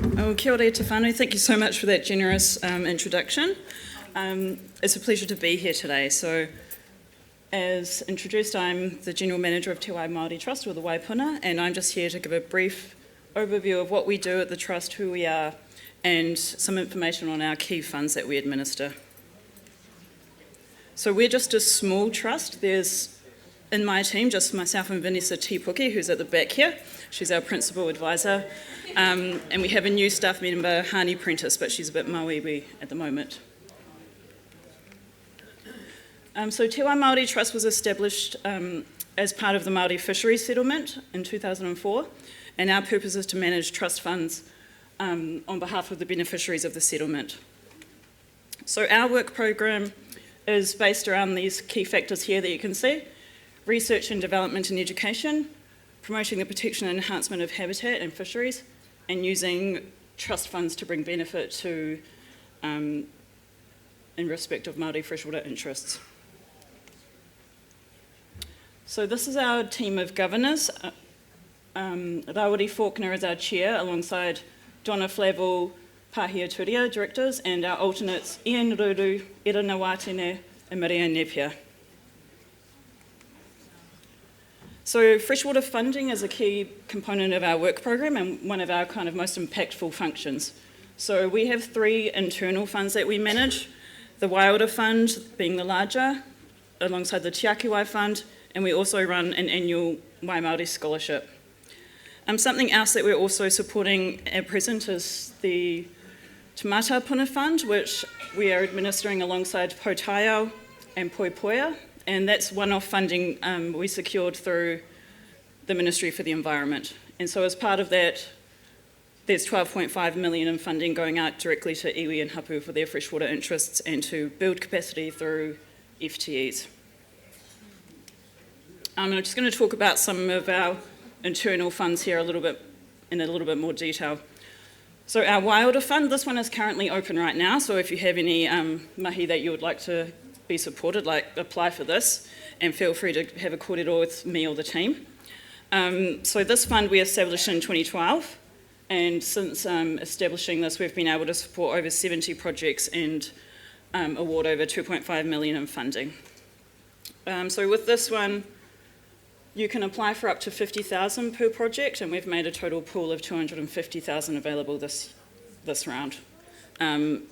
Oh, kia ora te whānau. Thank you so much for that generous introduction. It's a pleasure to be here today. So, as introduced, I'm the General Manager of Te Wai Māori Trust, or the Waipuna, and I'm just here to give a brief overview of what we do at the Trust, who we are, and some information on our key funds that we administer. So we're just a small trust. There's, in my team, just myself and Vanessa Tipuki, who's at the back here. She's our principal advisor. And we have a new staff member, Hani Prentice, but she's a bit mauiwi at the moment. So Te Wai Māori Trust was established as part of the Māori Fisheries Settlement in 2004, and our purpose is to manage trust funds on behalf of the beneficiaries of the settlement. So our work program is based around these key factors here that you can see: research and development and education, promoting the protection and enhancement of habitat and fisheries, and using trust funds to bring benefit to, in respect of Māori freshwater interests. So this is our team of governors. Rawiri Faulkner is our chair, alongside Donna Flavel, Pahia Turia, directors, and our alternates Ian Ruru, Ira Nawatene, and Maria Nepia. So freshwater funding is a key component of our work program and one of our kind of most impactful functions. So we have 3 internal funds that we manage: the Waiora Fund being the larger, alongside the Tiakiwai Fund, and we also run an annual Wai Māori scholarship. Something else that we're also supporting at present is the Te Mata Puna Fund, which we are administering alongside Potaiao and Poipoia, and that's one-off funding we secured through the Ministry for the Environment. And so as part of that, there's 12.5 million in funding going out directly to iwi and hapu for their freshwater interests and to build capacity through FTEs. I'm just going to talk about some of our internal funds here in a little bit more detail. So our Waiora Fund, this one is currently open right now, so if you have any mahi that you would like to be supported, apply for this, and feel free to have a kōrero with me or the team. So this fund we established in 2012, and since establishing this, we've been able to support over 70 projects and award over 2.5 million in funding. So with this one, you can apply for up to 50,000 per project, and we've made a total pool of 250,000 available this round.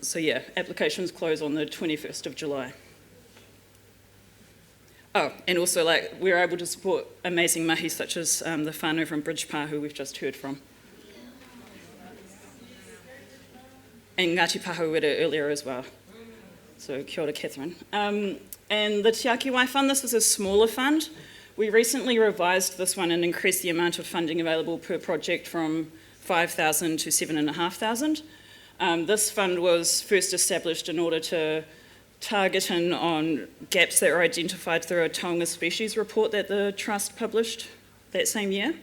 So yeah, applications close on the 21st of July. Oh, and also we're able to support amazing mahi such as the whānau from Bridgepa, who we've just heard from. And Ngāti Pahawera earlier as well. So kia ora, Catherine. And the Te Akiwai Fund, this was a smaller fund. We recently revised this one and increased the amount of funding available per project from 5,000 to 7,500. This fund was first established in order to target in on gaps that were identified through a taonga species report that the Trust published that same year.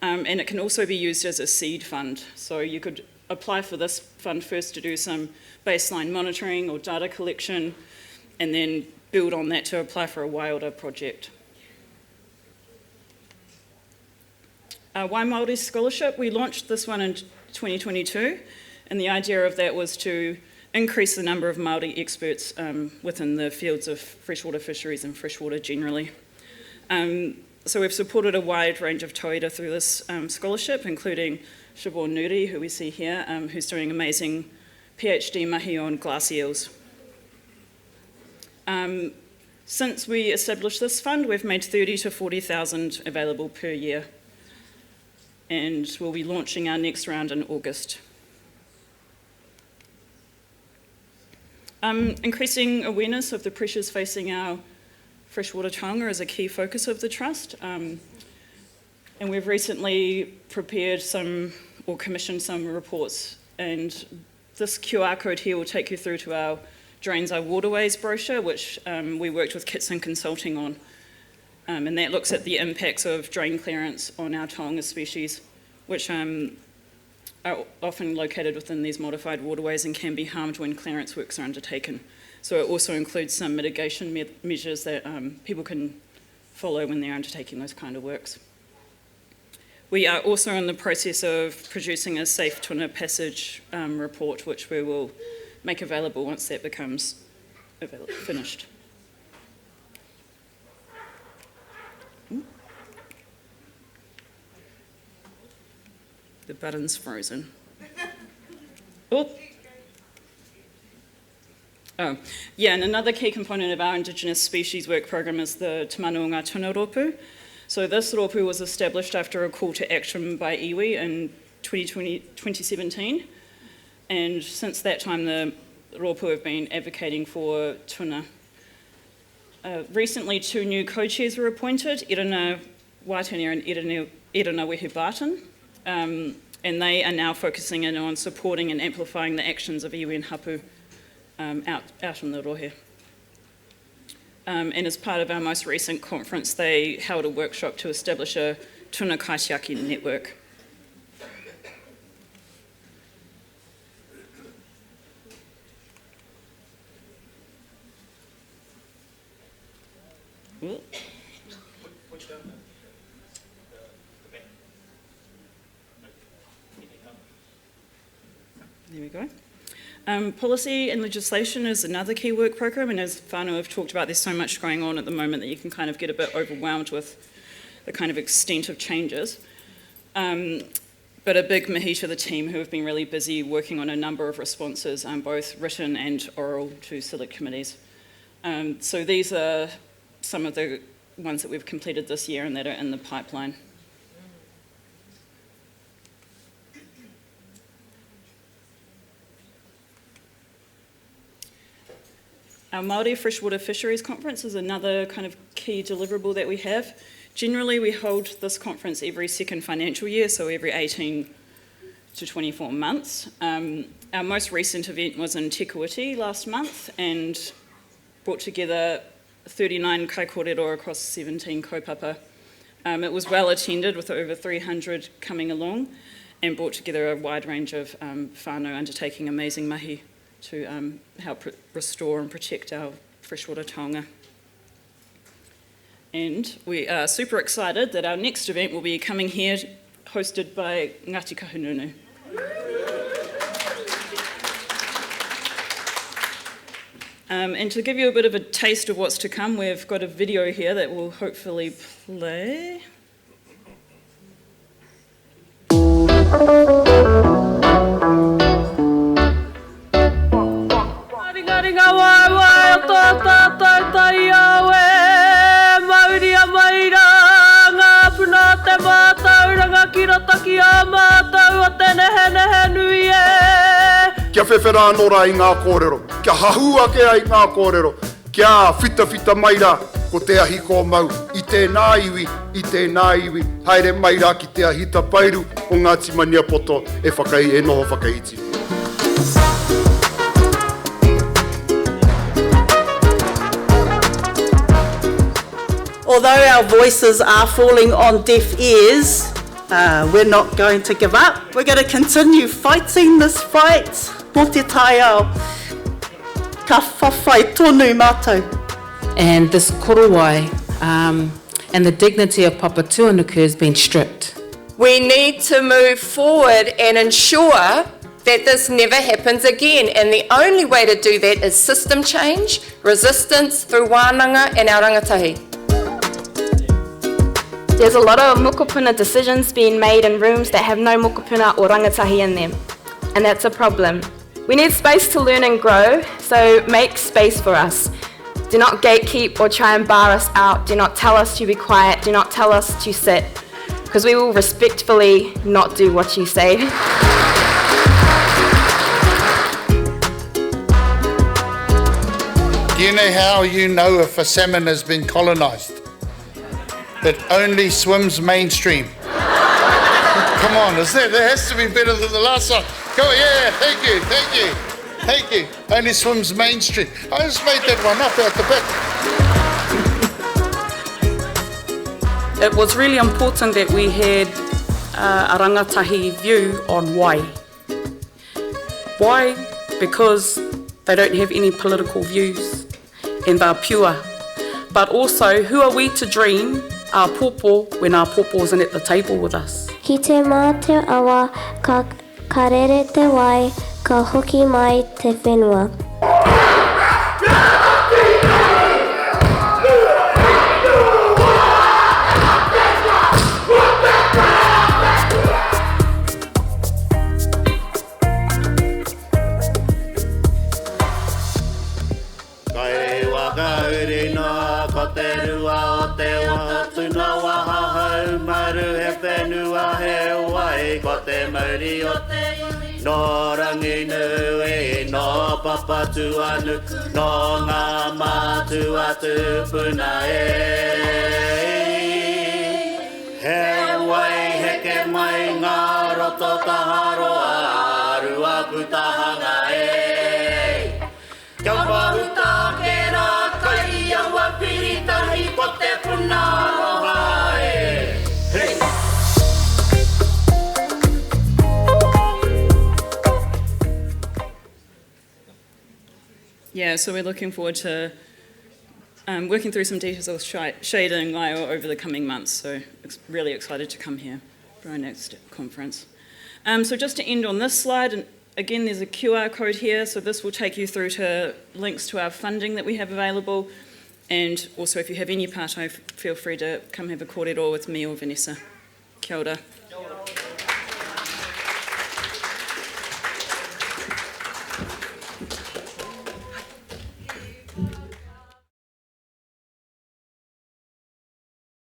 And it can also be used as a seed fund. So you could apply for this fund first to do some baseline monitoring or data collection, and then build on that to apply for a Waiora project. Wai Māori Scholarship, we launched this one in 2022, and the idea of that was to increase the number of Māori experts within the fields of freshwater fisheries and freshwater generally. So we've supported a wide range of tauira through this scholarship, including Siobhan Nuri, who we see here, who's doing amazing PhD mahi on glass eels. Since we established this fund, we've made 30 to 40,000 available per year, and we'll be launching our next round in August. Increasing awareness of the pressures facing our freshwater taonga is a key focus of the Trust, and we've recently prepared commissioned some reports, and this QR code here will take you through to our Drains Our Waterways brochure, which we worked with Kitson Consulting on. And that looks at the impacts of drain clearance on our taonga species, which are often located within these modified waterways and can be harmed when clearance works are undertaken. So it also includes some mitigation measures that people can follow when they're undertaking those kind of works. We are also in the process of producing a safe tuna passage report, which we will make available once that becomes finished. The button's frozen. Oh. Yeah, and another key component of our Indigenous species work program is the Te Manu o Ngā Tuna Rōpū. So this rōpū was established after a call to action by iwi in 2017. And since that time, the rōpū have been advocating for tuna. Recently, 2 new co-chairs were appointed, Irina Waitanere and Irina Wehu Barton. And they are now focusing in on supporting and amplifying the actions of iwi and hapu out in the rohe. And as part of our most recent conference, they held a workshop to establish a tuna kaitiaki network. Ooh. There we go. Policy and legislation is another key work program, and as whānau have talked about, there's so much going on at the moment that you can kind of get a bit overwhelmed with the kind of extent of changes. But a big mihi to the team who have been really busy working on a number of responses, both written and oral, to select committees. So these are some of the ones that we've completed this year and that are in the pipeline. Our Māori Freshwater Fisheries Conference is another kind of key deliverable that we have. Generally, we hold this conference every second financial year, so every 18 to 24 months. Our most recent event was in Te Kuiti last month and brought together 39 kai kōrero across 17 kaupapa. It was well attended with over 300 coming along and brought together a wide range of whānau undertaking amazing mahi to help restore and protect our freshwater taonga. And we are super excited that our next event will be coming here, hosted by Ngāti Kahungunu. And to give you a bit of a taste of what's to come, we've got a video here that will hopefully play. Kia whewhera anora i ngā kōrero, kia hahua ke ai ngā kōrero, kia whita maira ko te ahi ko mau, i tēnā iwi, haere maira ki te ahita pairu o Ngāti Maniapoto e noho whakaiti. Although our voices are falling on deaf ears, we're not going to give up. We're going to continue fighting this fight. Mō te tai ao, ka whawhai tonu mātou. And this korowai and the dignity of Papa Tuanuku has been stripped. We need to move forward and ensure that this never happens again. And the only way to do that is system change, resistance through wānanga and our rangatahi. There's a lot of mokopuna decisions being made in rooms that have no mokopuna or rangatahi in them, and that's a problem. We need space to learn and grow, so make space for us. Do not gatekeep or try and bar us out. Do not tell us to be quiet. Do not tell us to sit, because we will respectfully not do what you say. Do you know how you know if a salmon has been colonised? That only swims mainstream. Come on, that has to be better than the last one. Come on, yeah, thank you. Only swims mainstream. I just made that one up out the back. It was really important that we had a rangatahi view on wai. Why? Because they don't have any political views and they're pure. But also, who are we to dream our pōpō when our pōpō isn't at the table with us? Ki te mā te awa, ka karere te wai, ka hoki mai te whenua. Ko te rua o te wā tuna waha hau maru he whenua he wai ko te mauri o te iwi no rangi nui no papatu anu no ngā mātu atu puna he wai heke mai ngā roto taharo aru aku tahanga kia wahuta ke rā kai awa piritahi ko te puna aloha Hey! Yeah, so we're looking forward to working through some details of shading Ngaio over the coming months, so really excited to come here for our next conference. So just to end on this slide, and again there's a QR code here, so this will take you through to links to our funding that we have available, and also if you have any part, feel free to come have a kōrero with me or Vanessa. Kia ora.